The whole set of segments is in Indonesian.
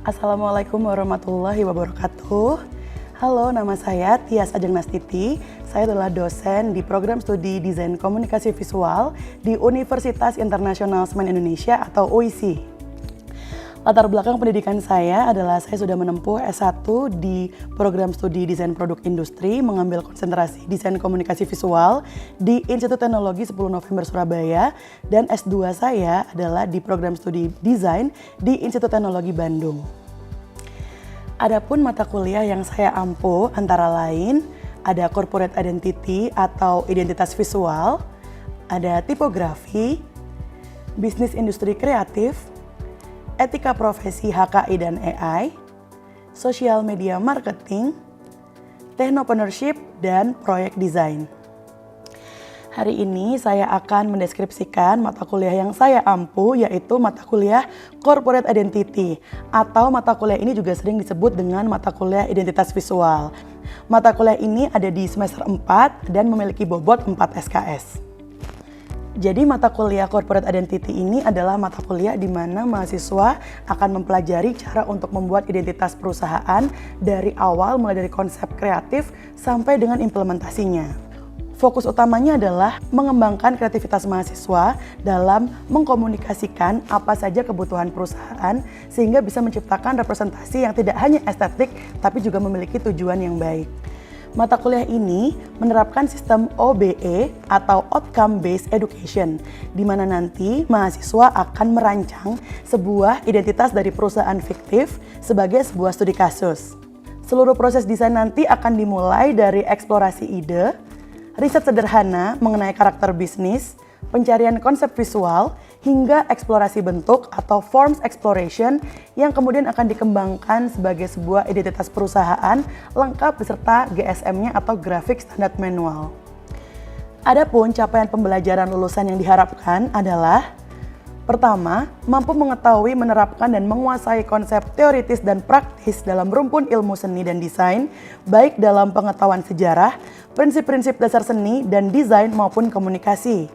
Assalamualaikum warahmatullahi wabarakatuh. Halo, nama saya Tias Ajeng Nastiti. Saya adalah dosen di program studi Desain Komunikasi Visual di Universitas Internasional Semen Indonesia atau UISI. Latar belakang pendidikan saya adalah saya sudah menempuh S1 di program studi Desain Produk Industri, mengambil konsentrasi Desain Komunikasi Visual di Institut Teknologi 10 November Surabaya, dan S2 saya adalah di program studi Desain di Institut Teknologi Bandung. Adapun mata kuliah yang saya ampu antara lain ada Corporate Identity atau Identitas Visual, ada Tipografi, Bisnis Industri Kreatif, Etika Profesi HKI dan AI, Social Media Marketing, Technopreneurship, dan Proyek Desain. Hari ini saya akan mendeskripsikan mata kuliah yang saya ampu, yaitu mata kuliah Corporate Identity, atau mata kuliah ini juga sering disebut dengan mata kuliah Identitas Visual. Mata kuliah ini ada di semester 4 dan memiliki bobot 4 SKS. Jadi mata kuliah Corporate Identity ini adalah mata kuliah di mana mahasiswa akan mempelajari cara untuk membuat identitas perusahaan dari awal, mulai dari konsep kreatif sampai dengan implementasinya. Fokus utamanya adalah mengembangkan kreativitas mahasiswa dalam mengkomunikasikan apa saja kebutuhan perusahaan sehingga bisa menciptakan representasi yang tidak hanya estetik tapi juga memiliki tujuan yang baik. Mata kuliah ini menerapkan sistem OBE atau Outcome Based Education, di mana nanti mahasiswa akan merancang sebuah identitas dari perusahaan fiktif sebagai sebuah studi kasus. Seluruh proses desain nanti akan dimulai dari eksplorasi ide, riset sederhana mengenai karakter bisnis, pencarian konsep visual, hingga eksplorasi bentuk atau forms exploration yang kemudian akan dikembangkan sebagai sebuah identitas perusahaan lengkap beserta GSM-nya atau Graphic Standard Manual. Adapun capaian pembelajaran lulusan yang diharapkan adalah: pertama, mampu mengetahui, menerapkan, dan menguasai konsep teoritis dan praktis dalam rumpun ilmu seni dan desain, baik dalam pengetahuan sejarah, prinsip-prinsip dasar seni dan desain maupun komunikasi.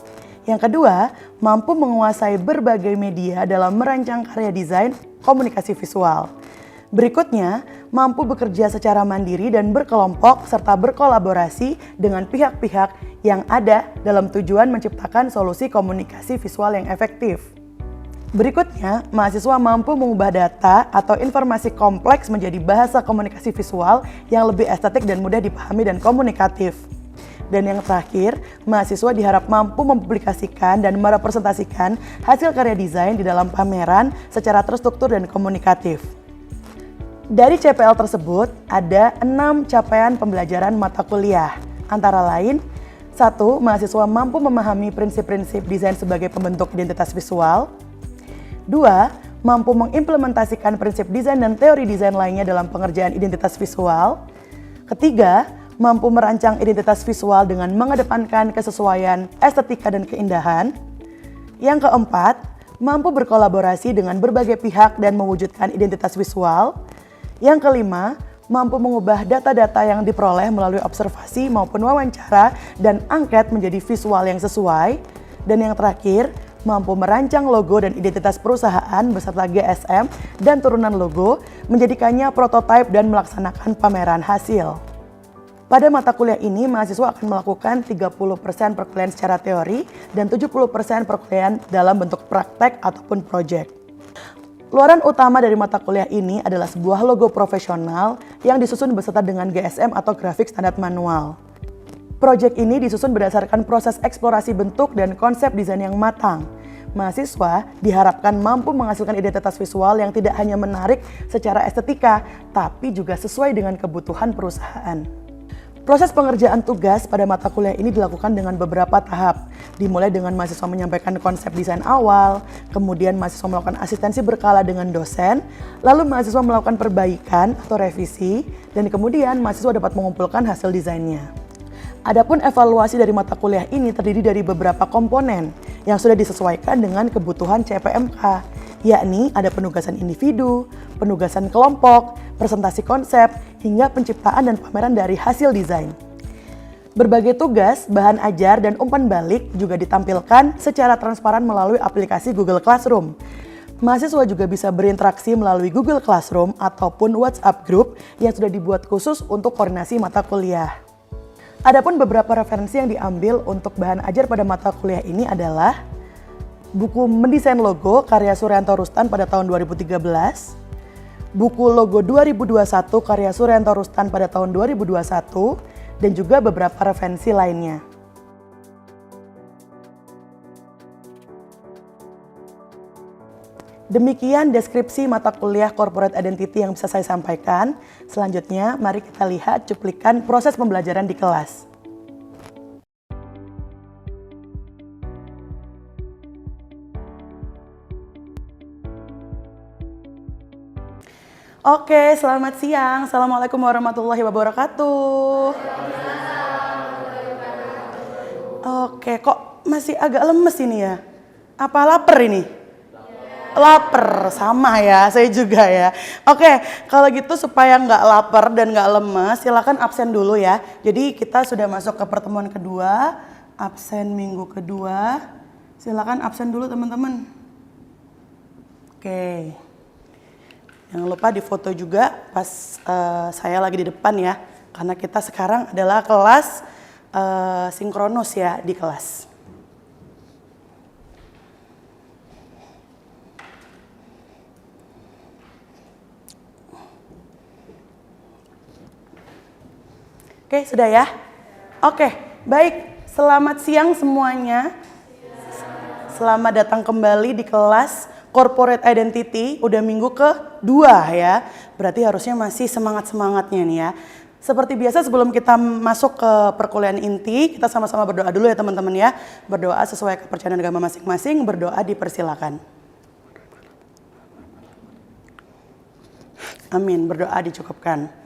Yang kedua, mampu menguasai berbagai media dalam merancang karya desain komunikasi visual. Berikutnya, mampu bekerja secara mandiri dan berkelompok serta berkolaborasi dengan pihak-pihak yang ada dalam tujuan menciptakan solusi komunikasi visual yang efektif. Berikutnya, mahasiswa mampu mengubah data atau informasi kompleks menjadi bahasa komunikasi visual yang lebih estetik dan mudah dipahami dan komunikatif. Dan yang terakhir, mahasiswa diharap mampu mempublikasikan dan merepresentasikan hasil karya desain di dalam pameran secara terstruktur dan komunikatif. Dari CPL tersebut, ada 6 capaian pembelajaran mata kuliah. Antara lain, 1. Mahasiswa mampu memahami prinsip-prinsip desain sebagai pembentuk identitas visual. 2. Mampu mengimplementasikan prinsip desain dan teori desain lainnya dalam pengerjaan identitas visual. Ketiga, mampu merancang identitas visual dengan mengedepankan kesesuaian estetika dan keindahan. Yang keempat, mampu berkolaborasi dengan berbagai pihak dan mewujudkan identitas visual. Yang kelima, mampu mengubah data-data yang diperoleh melalui observasi maupun wawancara dan angket menjadi visual yang sesuai. Dan yang terakhir, mampu merancang logo dan identitas perusahaan beserta GSM dan turunan logo, menjadikannya prototipe dan melaksanakan pameran hasil. Pada mata kuliah ini, mahasiswa akan melakukan 30% perkuliahan secara teori dan 70% perkuliahan dalam bentuk praktek ataupun proyek. Luaran utama dari mata kuliah ini adalah sebuah logo profesional yang disusun beserta dengan GSM atau Graphic Standard Manual. Proyek ini disusun berdasarkan proses eksplorasi bentuk dan konsep desain yang matang. Mahasiswa diharapkan mampu menghasilkan identitas visual yang tidak hanya menarik secara estetika, tapi juga sesuai dengan kebutuhan perusahaan. Proses pengerjaan tugas pada mata kuliah ini dilakukan dengan beberapa tahap, dimulai dengan mahasiswa menyampaikan konsep desain awal, kemudian mahasiswa melakukan asistensi berkala dengan dosen, lalu mahasiswa melakukan perbaikan atau revisi, dan kemudian mahasiswa dapat mengumpulkan hasil desainnya. Adapun evaluasi dari mata kuliah ini terdiri dari beberapa komponen yang sudah disesuaikan dengan kebutuhan CPMK, yakni ada penugasan individu, penugasan kelompok, presentasi konsep, hingga penciptaan dan pameran dari hasil desain. Berbagai tugas, bahan ajar, dan umpan balik juga ditampilkan secara transparan melalui aplikasi Google Classroom. Mahasiswa juga bisa berinteraksi melalui Google Classroom ataupun WhatsApp Group yang sudah dibuat khusus untuk koordinasi mata kuliah. Adapun beberapa referensi yang diambil untuk bahan ajar pada mata kuliah ini adalah buku Mendesain Logo karya Suryanto Rustan pada tahun 2013, buku Logo 2021 karya Suryanto Rustan pada tahun 2021, dan juga beberapa referensi lainnya. Demikian deskripsi mata kuliah Corporate Identity yang bisa saya sampaikan. Selanjutnya, mari kita lihat cuplikan proses pembelajaran di kelas. Oke, selamat siang. Assalamualaikum warahmatullahi wabarakatuh. Oke, kok masih agak lemes ini ya? Apa lapar ini? Lapar, sama ya, saya juga ya. Oke, kalau gitu supaya nggak lapar dan nggak lemes, silakan absen dulu ya. Jadi kita sudah masuk ke pertemuan kedua, absen minggu kedua. Silakan absen dulu teman-teman. Oke, jangan lupa difoto juga pas saya lagi di depan ya. Karena kita sekarang adalah kelas sinkronus ya di kelas. Oke, sudah ya? Oke, baik. Selamat siang semuanya. Selamat datang kembali di kelas Corporate Identity. Udah minggu kedua ya. Berarti harusnya masih semangat-semangatnya nih ya. Seperti biasa sebelum kita masuk ke perkuliahan inti, kita sama-sama berdoa dulu ya teman-teman ya. Berdoa sesuai kepercayaan agama masing-masing, berdoa dipersilakan. Amin, berdoa dicukupkan.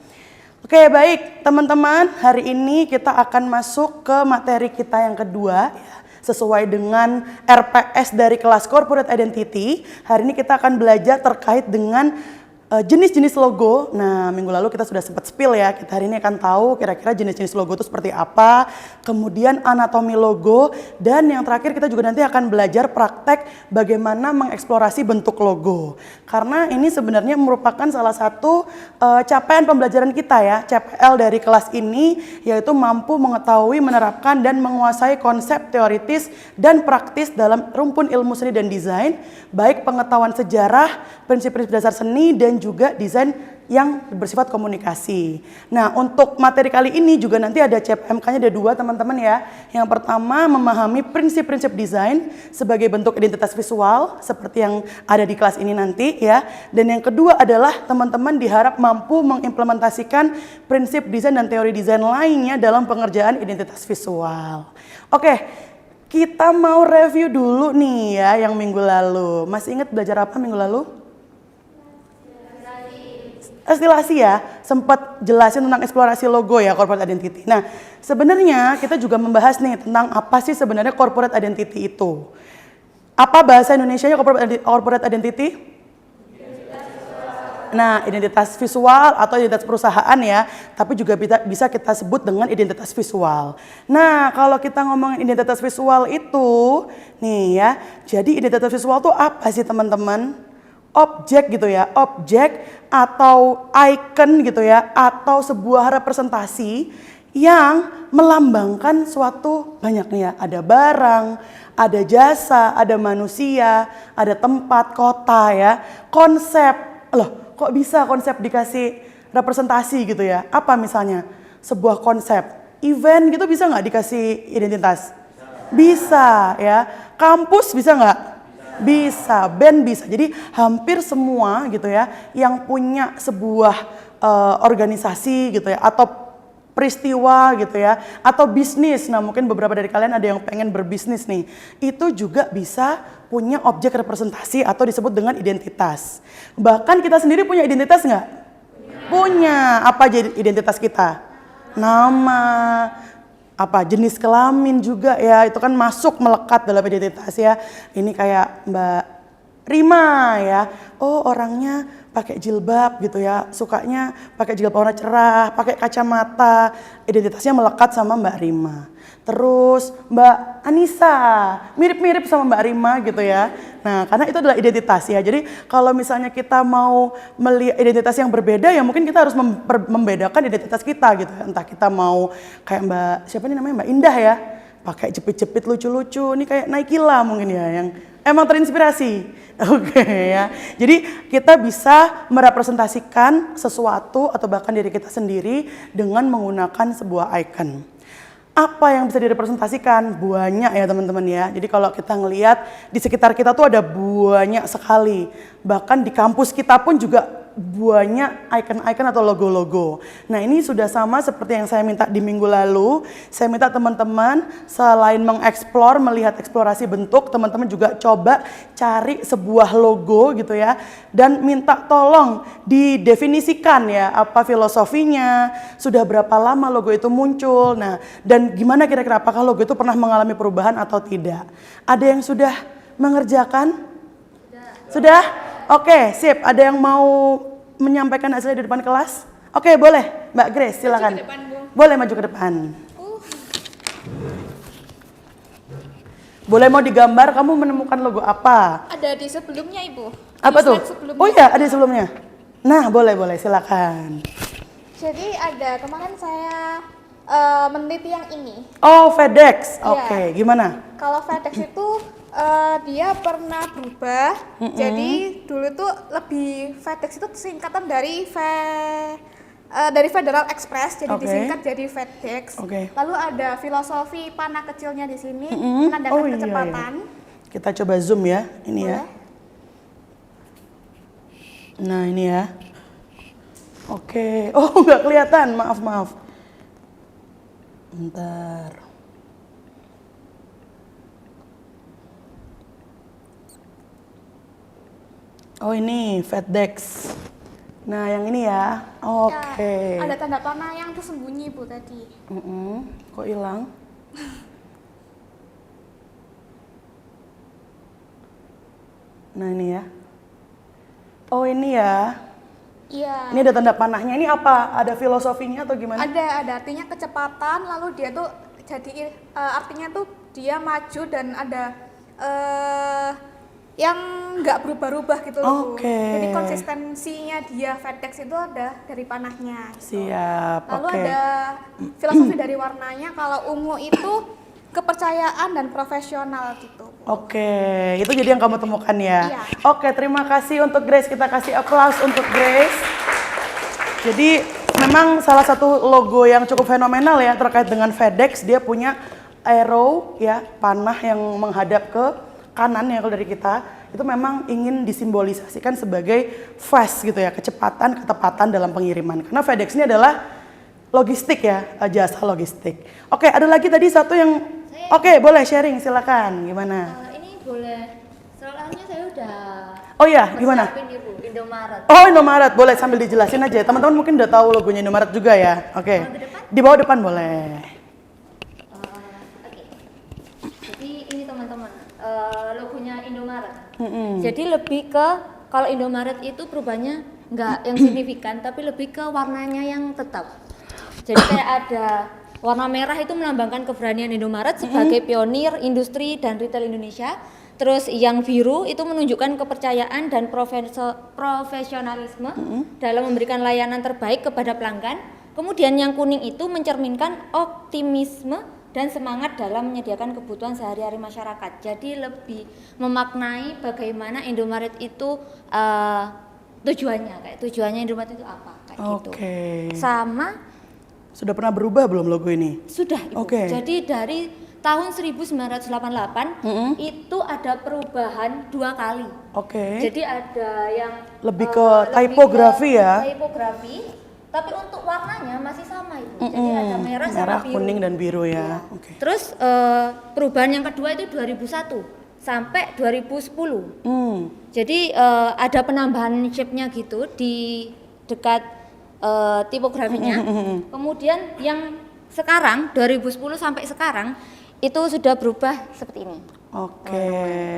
Oke, baik teman-teman, hari ini kita akan masuk ke materi kita yang kedua ya, sesuai dengan RPS dari kelas Corporate Identity. Hari ini kita akan belajar terkait dengan jenis-jenis logo. Nah, minggu lalu kita sudah sempat spill ya. Kita hari ini akan tahu kira-kira jenis-jenis logo itu seperti apa. Kemudian anatomi logo. Dan yang terakhir kita juga nanti akan belajar praktek bagaimana mengeksplorasi bentuk logo. Karena ini sebenarnya merupakan salah satu capaian pembelajaran kita ya. CPL dari kelas ini yaitu mampu mengetahui, menerapkan, dan menguasai konsep teoritis dan praktis dalam rumpun ilmu seni dan desain. Baik pengetahuan sejarah, prinsip-prinsip dasar seni, dan juga desain yang bersifat komunikasi. Nah, untuk materi kali ini juga nanti ada CPMK-nya ada dua teman-teman ya. Yang pertama memahami prinsip-prinsip desain sebagai bentuk identitas visual seperti yang ada di kelas ini nanti ya. Dan yang kedua adalah teman-teman diharap mampu mengimplementasikan prinsip desain dan teori desain lainnya dalam pengerjaan identitas visual. Oke, kita mau review dulu nih ya yang minggu lalu. Masih ingat belajar apa minggu lalu? Estilasi ya, sempat jelasin tentang eksplorasi logo ya corporate identity. Nah, sebenarnya kita juga membahas nih tentang apa sih sebenarnya corporate identity itu. Apa bahasa Indonesianya corporate identity? Nah, identitas visual atau identitas perusahaan ya, tapi juga bisa kita sebut dengan identitas visual. Nah, kalau kita ngomongin identitas visual itu, nih ya, jadi identitas visual itu apa sih teman-teman? Objek gitu ya, objek atau icon gitu ya, atau sebuah representasi yang melambangkan suatu banyak nih ya, ada barang, ada jasa, ada manusia, ada tempat, kota ya, konsep. Loh, kok bisa konsep dikasih representasi gitu ya? Apa misalnya? Sebuah konsep, event gitu bisa nggak dikasih identitas? Bisa ya. Kampus bisa nggak? Bisa, band bisa. Jadi hampir semua gitu ya yang punya sebuah organisasi gitu ya atau peristiwa gitu ya atau bisnis. Nah, mungkin beberapa dari kalian ada yang pengen berbisnis nih. Itu juga bisa punya objek representasi atau disebut dengan identitas. Bahkan kita sendiri punya identitas nggak? Punya. Apa jadi identitas kita? Nama, apa jenis kelamin juga ya, itu kan masuk melekat dalam identitas ya. Ini kayak Mbak Rima ya, oh orangnya pakai jilbab gitu ya, sukanya pakai jilbab warna cerah, pakai kacamata, identitasnya melekat sama Mbak Rima. Terus Mbak Anissa, mirip-mirip sama Mbak Rima gitu ya. Nah, karena itu adalah identitas ya. Jadi kalau misalnya kita mau melihat identitas yang berbeda, ya mungkin kita harus membedakan identitas kita gitu ya. Entah kita mau kayak Mbak, siapa nih namanya, Mbak Indah ya, pakai jepit-jepit lucu-lucu, ini kayak Naikila mungkin ya, yang emang terinspirasi. Oke ya. Jadi kita bisa merepresentasikan sesuatu atau bahkan diri kita sendiri dengan menggunakan sebuah icon. Apa yang bisa direpresentasikan? Banyak ya teman-teman ya. Jadi kalau kita ngelihat di sekitar kita tuh ada banyak sekali. Bahkan di kampus kita pun juga banyak icon-icon atau logo-logo. Nah ini sudah sama seperti yang saya minta di minggu lalu. Saya minta teman-teman selain mengeksplor, melihat eksplorasi bentuk, teman-teman juga coba cari sebuah logo gitu ya. Dan minta tolong didefinisikan ya apa filosofinya, sudah berapa lama logo itu muncul. Nah dan gimana kira-kira apakah logo itu pernah mengalami perubahan atau tidak. Ada yang sudah mengerjakan? Sudah? Oke, sip. Ada yang mau menyampaikan hasilnya di depan kelas? Oke, boleh. Mbak Grace, silakan. Maju ke depan, Bu. Boleh maju ke depan. Boleh mau digambar, kamu menemukan logo apa? Ada di sebelumnya, Ibu. Apa Di tuh? slide sebelumnya. Oh iya, ada di sebelumnya. Nah, boleh, silakan. Jadi ada kemarin saya meneliti yang ini. Oh, FedEx. Iya. Oke, gimana? Kalau FedEx itu dia pernah berubah. Jadi dulu tuh lebih FedEx itu singkatan dari Federal Express, jadi Oke. disingkat jadi FedEx. Oke. Lalu ada filosofi panah kecilnya di sini, menandakan Oh, iya, kecepatan. Kita coba zoom ya, ini ya. Boleh. Nah, ini ya. Oke. Oh, nggak kelihatan. Maaf. Bentar. Oh, ini FedEx. Nah, yang ini ya. Oke. Ya, ada tanda panah yang tersembunyi, Bu, tadi. Kok hilang? Nah, ini ya. Oh, ini ya. Iya. Ini ada tanda panahnya. Ini apa? Ada filosofinya atau gimana? Ada artinya kecepatan, lalu dia tuh jadi artinya tuh dia maju dan ada yang nggak berubah-ubah gitu loh. Bu. Oke. Jadi konsistensinya dia FedEx itu ada dari panahnya. Gitu. Siap. Lalu Oke. ada filosofi dari warnanya. Kalau ungu itu kepercayaan dan profesional gitu. Bu. Oke, itu jadi yang kamu temukan ya. Iya. Oke, terima kasih untuk Grace. Kita kasih aplaus untuk Grace. Jadi memang salah satu logo yang cukup fenomenal ya terkait dengan FedEx. Dia punya arrow ya, panah yang menghadap ke kanan ya kalau dari kita. Itu memang ingin disimbolisasikan sebagai fast gitu ya, kecepatan, ketepatan dalam pengiriman. Karena FedEx ini adalah logistik ya, jasa logistik. Oke, ada lagi tadi satu yang Oke, boleh sharing, silakan. Gimana? Ini boleh, soalnya saya udah Oh iya, gimana? persiapin Ibu, Indomaret. Oh, Indomaret, boleh sambil dijelasin aja. Teman-teman mungkin udah tahu logonya Indomaret juga ya. Oke. Mau di depan? Di bawah depan boleh. Oke. Jadi ini teman-teman, logonya Indomaret. Jadi lebih ke, kalau Indomaret itu perubahannya nggak yang signifikan, tapi lebih ke warnanya yang tetap. Jadi kayak ada warna merah itu melambangkan keberanian Indomaret sebagai pionir industri dan retail Indonesia. Terus yang biru itu menunjukkan kepercayaan dan profesionalisme dalam memberikan layanan terbaik kepada pelanggan. Kemudian yang kuning itu mencerminkan optimisme dan semangat dalam menyediakan kebutuhan sehari-hari masyarakat. Jadi lebih memaknai bagaimana Indomaret itu tujuannya Indomaret itu apa kayak gitu. Sama Sudah pernah berubah belum logo ini? sudah Ibu. Jadi dari tahun 1988 itu ada perubahan 2 kali. Jadi ada yang lebih ke tipografi ya. Tipografi, tapi untuk warnanya masih sama Ibu. Jadi ada merah sama biru. Kuning dan biru ya. Terus perubahan yang kedua itu 2001 sampai 2010. Jadi ada penambahan shape-nya gitu di dekat tipografinya. Kemudian yang sekarang 2010 sampai sekarang itu sudah berubah seperti ini.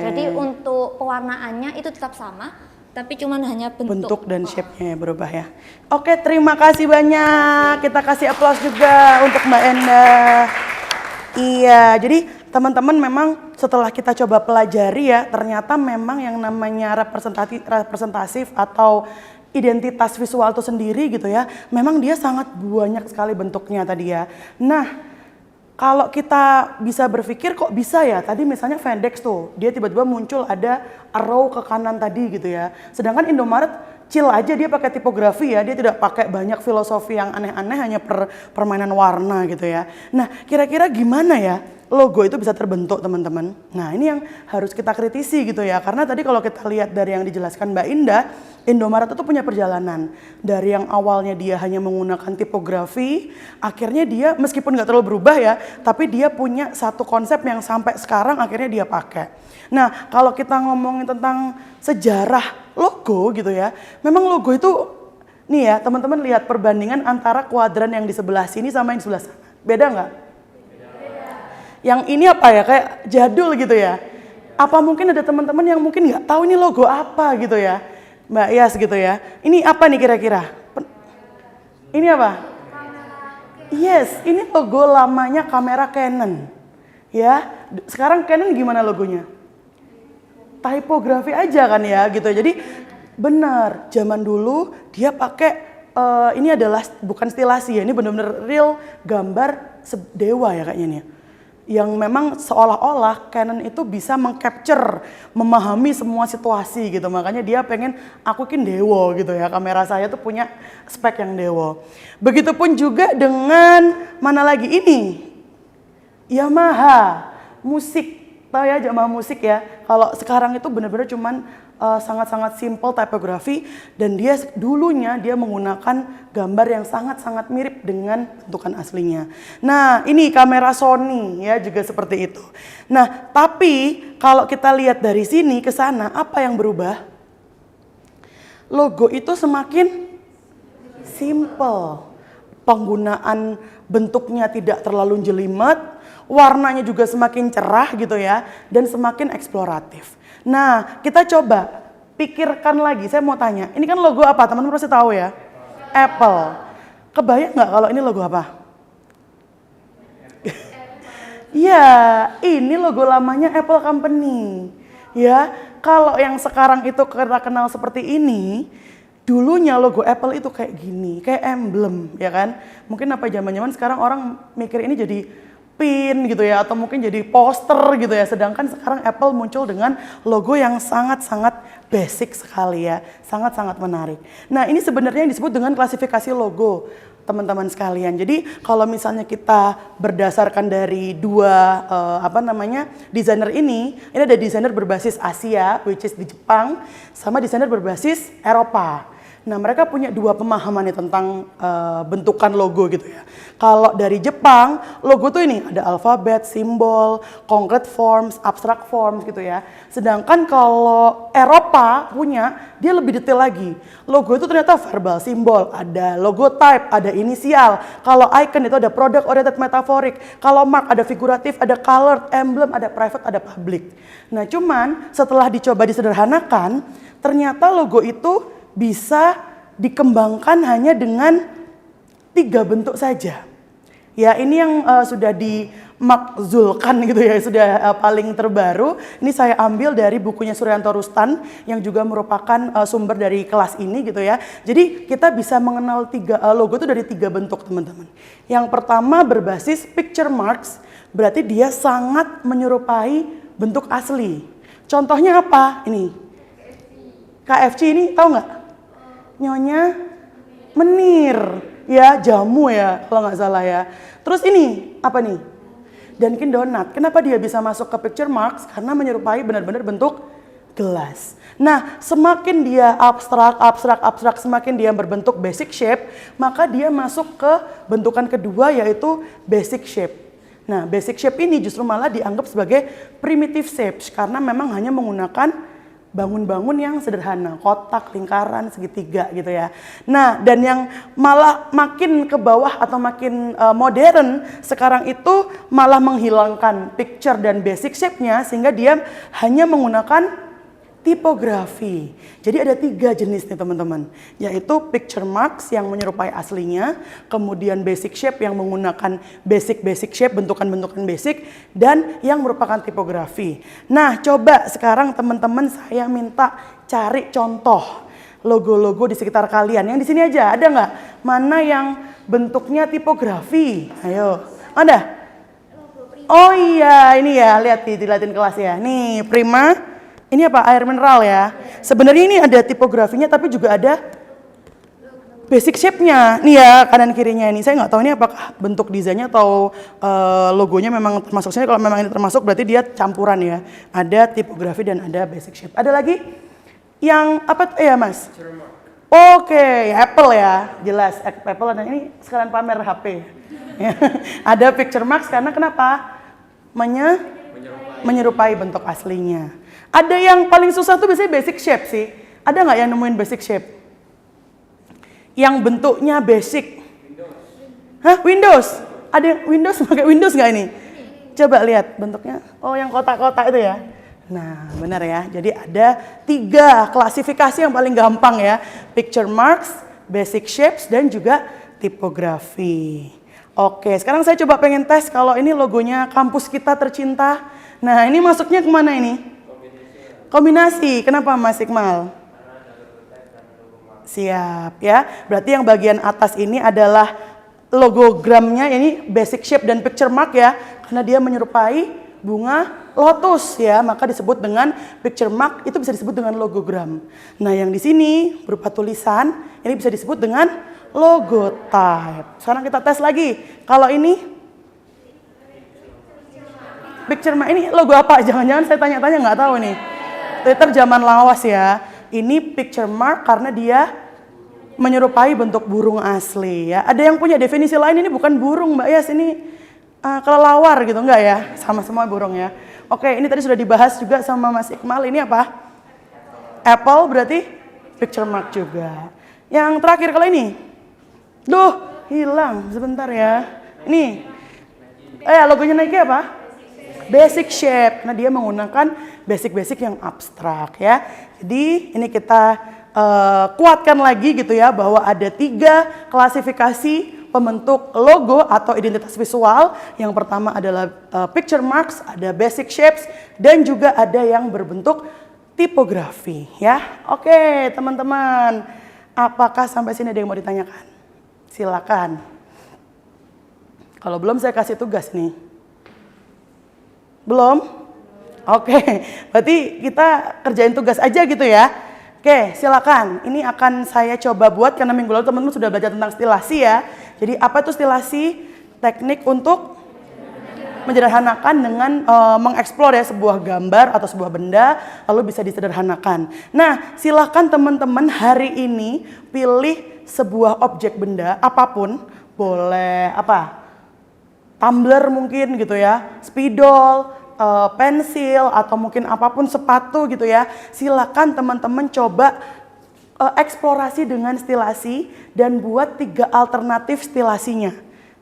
Jadi untuk pewarnaannya itu tetap sama, tapi cuman hanya bentuk. Dan shape-nya berubah ya. Oke, terima kasih banyak. Kita kasih aplaus juga untuk Mbak Endah. Iya, jadi teman-teman memang setelah kita coba pelajari ya, ternyata memang yang namanya representatif atau identitas visual itu sendiri gitu ya, memang dia sangat banyak sekali bentuknya tadi ya. Nah, kalau kita bisa berpikir kok bisa ya, tadi misalnya Vendex tuh, dia tiba-tiba muncul ada arrow ke kanan tadi gitu ya. Sedangkan Indomaret chill aja, dia pakai tipografi ya, dia tidak pakai banyak filosofi yang aneh-aneh, hanya permainan warna gitu ya. Nah, kira-kira gimana ya logo itu bisa terbentuk teman-teman? Nah, ini yang harus kita kritisi gitu ya, karena tadi kalau kita lihat dari yang dijelaskan Mbak Indah, Indomaret itu punya perjalanan. Dari yang awalnya dia hanya menggunakan tipografi, akhirnya dia meskipun nggak terlalu berubah ya, tapi dia punya satu konsep yang sampai sekarang akhirnya dia pakai. Nah, kalau kita ngomongin tentang sejarah logo gitu ya, memang logo itu, nih ya teman-teman lihat perbandingan antara kuadran yang di sebelah sini sama yang di sebelah sana. Beda nggak? Yang ini apa ya, kayak jadul gitu ya. Apa mungkin ada teman-teman yang mungkin nggak tahu ini logo apa gitu ya, Mbak Yas gitu ya. Ini apa nih kira-kira? Ini apa? Yes, ini logo lamanya kamera Canon. Ya, sekarang Canon gimana logonya? Tipografi aja kan ya gitu. Jadi benar, zaman dulu dia pakai ini adalah bukan stilasi ya, ini benar-benar real gambar dewa ya kayaknya nih. Yang memang seolah-olah Canon itu bisa mengcapture, memahami semua situasi gitu. Makanya dia pengen aku kan dewa gitu ya, kamera saya tuh punya spek yang dewa. Begitupun juga dengan mana lagi ini, Yamaha musik. Tahu ya Yamaha musik ya, kalau sekarang itu benar-benar cuman sangat-sangat simple tipografi, dan dia dulunya dia menggunakan gambar yang sangat-sangat mirip dengan bentukan aslinya. Nah, ini kamera Sony ya juga seperti itu. Nah, tapi kalau kita lihat dari sini ke sana, apa yang berubah? Logo itu semakin simple. Penggunaan bentuknya tidak terlalu jelimet, warnanya juga semakin cerah gitu ya, dan semakin eksploratif. Nah, kita coba pikirkan lagi, saya mau tanya, ini kan logo apa? Teman-teman pasti tahu ya? Apple. Kebayang nggak kalau ini logo apa? Iya, ini logo lamanya Apple Company. Ya, kalau yang sekarang itu kita kenal seperti ini, dulunya logo Apple itu kayak gini, kayak emblem, ya kan? Mungkin apa zaman-zaman sekarang orang mikir ini jadi pin gitu ya, atau mungkin jadi poster gitu ya. Sedangkan sekarang Apple muncul dengan logo yang sangat-sangat basic sekali ya, sangat-sangat menarik. Nah, ini sebenarnya yang disebut dengan klasifikasi logo, teman-teman sekalian. Jadi kalau misalnya kita berdasarkan dari dua desainer ini ada desainer berbasis Asia, which is di Jepang, sama desainer berbasis Eropa. Nah, mereka punya dua pemahaman nih tentang bentukan logo gitu ya. Kalau dari Jepang, logo tuh ini ada alfabet, simbol, concrete forms, abstract forms gitu ya. Sedangkan kalau Eropa punya, dia lebih detail lagi. Logo itu ternyata verbal, simbol, ada logo type, ada inisial. Kalau icon itu ada product oriented metaphoric. Kalau mark ada figuratif, ada colored, emblem, ada private, ada public. Nah, cuman setelah dicoba disederhanakan, ternyata logo itu bisa dikembangkan hanya dengan 3 bentuk saja. Ya, ini yang sudah dimakzulkan gitu ya, sudah paling terbaru. Ini saya ambil dari bukunya Suryanto Rustan yang juga merupakan sumber dari kelas ini gitu ya. Jadi kita bisa mengenal logo itu dari 3 bentuk teman-teman. Yang pertama berbasis picture marks, berarti dia sangat menyerupai bentuk asli. Contohnya apa? Ini KFC ini tahu nggak? Nyonya Menir, ya jamu ya kalau nggak salah ya. Terus ini apa nih? Dunkin Donut. Kenapa dia bisa masuk ke picture marks? Karena menyerupai benar-benar bentuk gelas. Nah, semakin dia abstrak, semakin dia berbentuk basic shape, maka dia masuk ke bentukan kedua yaitu basic shape. Nah, basic shape ini justru malah dianggap sebagai primitive shapes karena memang hanya menggunakan bangun-bangun yang sederhana, kotak, lingkaran, segitiga gitu ya. Nah, dan yang malah makin ke bawah atau makin modern sekarang itu malah menghilangkan picture dan basic shape-nya sehingga dia hanya menggunakan tipografi. Jadi ada 3 jenis nih teman-teman, yaitu picture marks yang menyerupai aslinya, kemudian basic shape yang menggunakan basic shape, bentukan-bentukan basic, dan yang merupakan tipografi. Nah, coba sekarang teman-teman saya minta cari contoh logo-logo di sekitar kalian. Yang di sini aja, ada nggak? Mana yang bentuknya tipografi? Ayo, ada? Oh iya, ini ya, lihat dilihatin kelas ya. Nih, Prima. Ini apa? Air mineral ya. Sebenarnya ini ada tipografinya tapi juga ada basic shape-nya. Nih ya, kanan kirinya ini. Saya nggak tahu ini apakah bentuk desainnya atau logonya memang termasuk sini. Kalau memang ini termasuk berarti dia campuran ya. Ada tipografi dan ada basic shape. Ada lagi? Yang apa? Ya Mas? Oke, Apple ya. Jelas Apple. Dan ini sekalian pamer HP. Ada picture marks karena kenapa? Menyerupai bentuk aslinya. Ada yang paling susah tuh biasanya basic shape sih. Ada nggak yang nemuin basic shape? Yang bentuknya basic. Hah? Windows? Ada yang Windows pakai Windows nggak ini? Coba lihat bentuknya. Oh, yang kotak-kotak itu ya. Nah, benar ya. Jadi ada 3 klasifikasi yang paling gampang ya. Picture marks, basic shapes, dan juga tipografi. Oke, sekarang saya coba pengen tes kalau ini logonya kampus kita tercinta. Nah, ini masuknya kemana ini? Kombinasi. Kenapa Mas Iqmal? Siap ya. Berarti yang bagian atas ini adalah logogramnya, ini basic shape dan picture mark ya. Karena dia menyerupai bunga lotus ya, maka disebut dengan picture mark, itu bisa disebut dengan logogram. Nah, yang di sini berupa tulisan, ini bisa disebut dengan logotype. Sekarang kita tes lagi. Kalau ini picture mark, ini logo apa? Jangan-jangan saya tanya-tanya nggak tahu nih. Twitter zaman lawas ya. Ini picture mark karena dia menyerupai bentuk burung asli ya. Ada yang punya definisi lain, ini bukan burung Mbak Yas, ini kelelawar gitu enggak ya? Sama semua burung ya. Oke, ini tadi sudah dibahas juga sama Mas Iqmal. Ini apa? Apple berarti picture mark juga. Yang terakhir kalau ini. Duh, hilang sebentar ya. Ini. Logonya Nike apa? Basic shape, karena dia menggunakan basic yang abstrak ya. Jadi ini kita kuatkan lagi gitu ya, bahwa ada 3 klasifikasi pembentuk logo atau identitas visual. Yang pertama adalah picture marks, ada basic shapes, dan juga ada yang berbentuk tipografi ya. Oke teman-teman, apakah sampai sini ada yang mau ditanyakan? Silakan. Kalau belum saya kasih tugas nih. Belum? Oke, berarti kita kerjain tugas aja gitu ya. Oke, silakan. Ini akan saya coba buat karena minggu lalu teman-teman sudah belajar tentang stilasi ya. Jadi apa itu stilasi? Teknik untuk menyederhanakan dengan mengeksplor ya sebuah gambar atau sebuah benda lalu bisa disederhanakan. Nah, silakan teman-teman hari ini pilih sebuah objek benda apapun, boleh apa? Tumbler mungkin gitu ya, spidol, pensil, atau mungkin apapun, sepatu gitu ya. Silakan teman-teman coba eksplorasi dengan stilasi dan buat 3 alternatif stilasinya.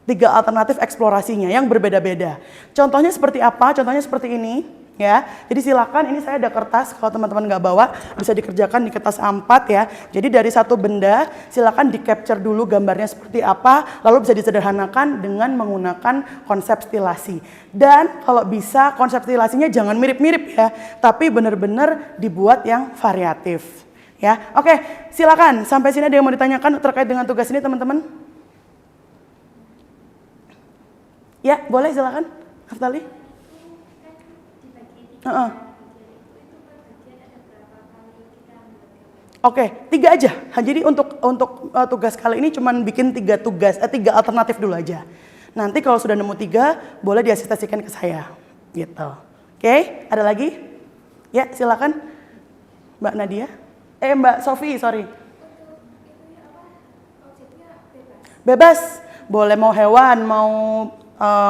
3 alternatif eksplorasinya yang berbeda-beda. Contohnya seperti apa? Contohnya seperti ini ya. Jadi silakan, ini saya ada kertas, kalau teman-teman nggak bawa bisa dikerjakan di kertas A4 ya. Jadi dari satu benda silakan di capture dulu gambarnya seperti apa, lalu bisa disederhanakan dengan menggunakan konsep stilasi. Dan kalau bisa konsep stilasinya jangan mirip-mirip ya, tapi benar-benar dibuat yang variatif ya. Oke, silakan. Sampai sini ada yang mau ditanyakan terkait dengan tugas ini teman-teman? Ya, boleh silakan. Naftali. Oke, 3 aja. Jadi untuk tugas kali ini cuman bikin 3 alternatif dulu aja. Nanti kalau sudah nemu 3, boleh diasistasikan ke saya. Gitu. Oke, ada lagi? Ya, silakan. Mbak Nadia. Mbak Sofi, sorry. Bebas. Boleh mau hewan, mau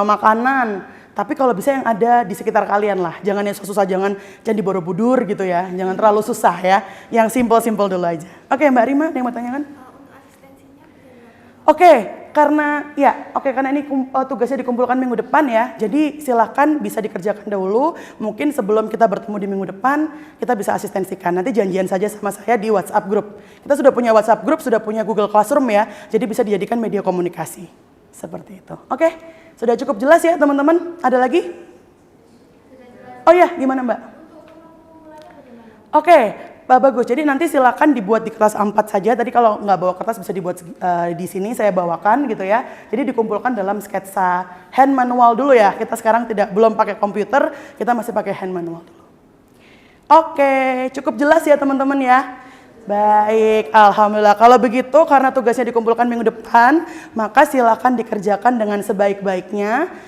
makanan. Tapi kalau bisa yang ada di sekitar kalian lah. Jangan yang susah, jangan di Borobudur gitu ya. Jangan terlalu susah ya. Yang simple-simple dulu aja. Oke, Mbak Rima, ada yang mau tanyakan? Oke, karena ini tugasnya dikumpulkan minggu depan ya. Jadi silakan bisa dikerjakan dahulu. Mungkin sebelum kita bertemu di minggu depan, kita bisa asistensikan. Nanti janjian saja sama saya di WhatsApp group. Kita sudah punya WhatsApp group, sudah punya Google Classroom ya. Jadi bisa dijadikan media komunikasi. Seperti itu. Oke, sudah cukup jelas ya teman-teman? Ada lagi? Oh ya, gimana Mbak? Oke. Bagus, jadi nanti silakan dibuat di kelas 4 saja. Tadi kalau nggak bawa kertas bisa dibuat di sini, saya bawakan gitu ya. Jadi dikumpulkan dalam sketsa hand manual dulu ya. Kita sekarang belum pakai komputer, kita masih pakai hand manual dulu. Oke, cukup jelas ya teman-teman ya. Baik, alhamdulillah. Kalau begitu karena tugasnya dikumpulkan minggu depan, maka silakan dikerjakan dengan sebaik-baiknya.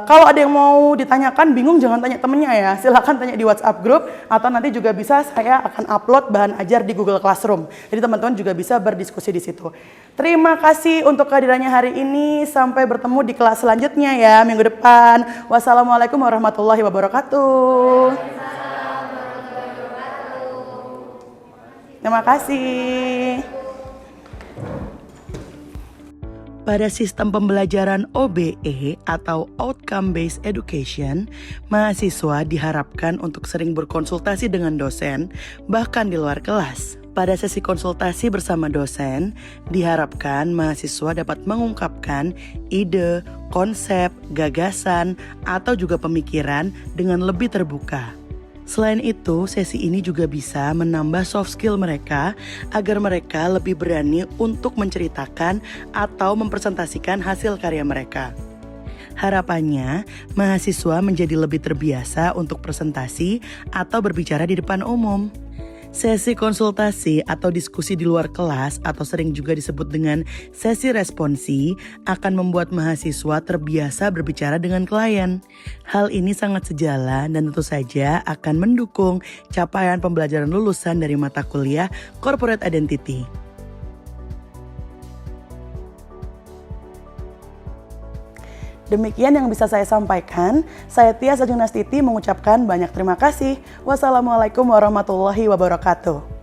Kalau ada yang mau ditanyakan, bingung jangan tanya temennya ya. Silakan tanya di WhatsApp group atau nanti juga bisa saya akan upload bahan ajar di Google Classroom. Jadi teman-teman juga bisa berdiskusi di situ. Terima kasih untuk kehadirannya hari ini. Sampai bertemu di kelas selanjutnya ya minggu depan. Wassalamualaikum warahmatullahi wabarakatuh. Terima kasih. Pada sistem pembelajaran OBE atau Outcome Based Education, mahasiswa diharapkan untuk sering berkonsultasi dengan dosen, bahkan di luar kelas. Pada sesi konsultasi bersama dosen, diharapkan mahasiswa dapat mengungkapkan ide, konsep, gagasan, atau juga pemikiran dengan lebih terbuka. Selain itu, sesi ini juga bisa menambah soft skill mereka agar mereka lebih berani untuk menceritakan atau mempresentasikan hasil karya mereka. Harapannya, mahasiswa menjadi lebih terbiasa untuk presentasi atau berbicara di depan umum. Sesi konsultasi atau diskusi di luar kelas atau sering juga disebut dengan sesi responsi akan membuat mahasiswa terbiasa berbicara dengan klien. Hal ini sangat sejalan dan tentu saja akan mendukung capaian pembelajaran lulusan dari mata kuliah Corporate Identity. Demikian yang bisa saya sampaikan. Saya Tias Ajeng Nastiti mengucapkan banyak terima kasih. Wassalamualaikum warahmatullahi wabarakatuh.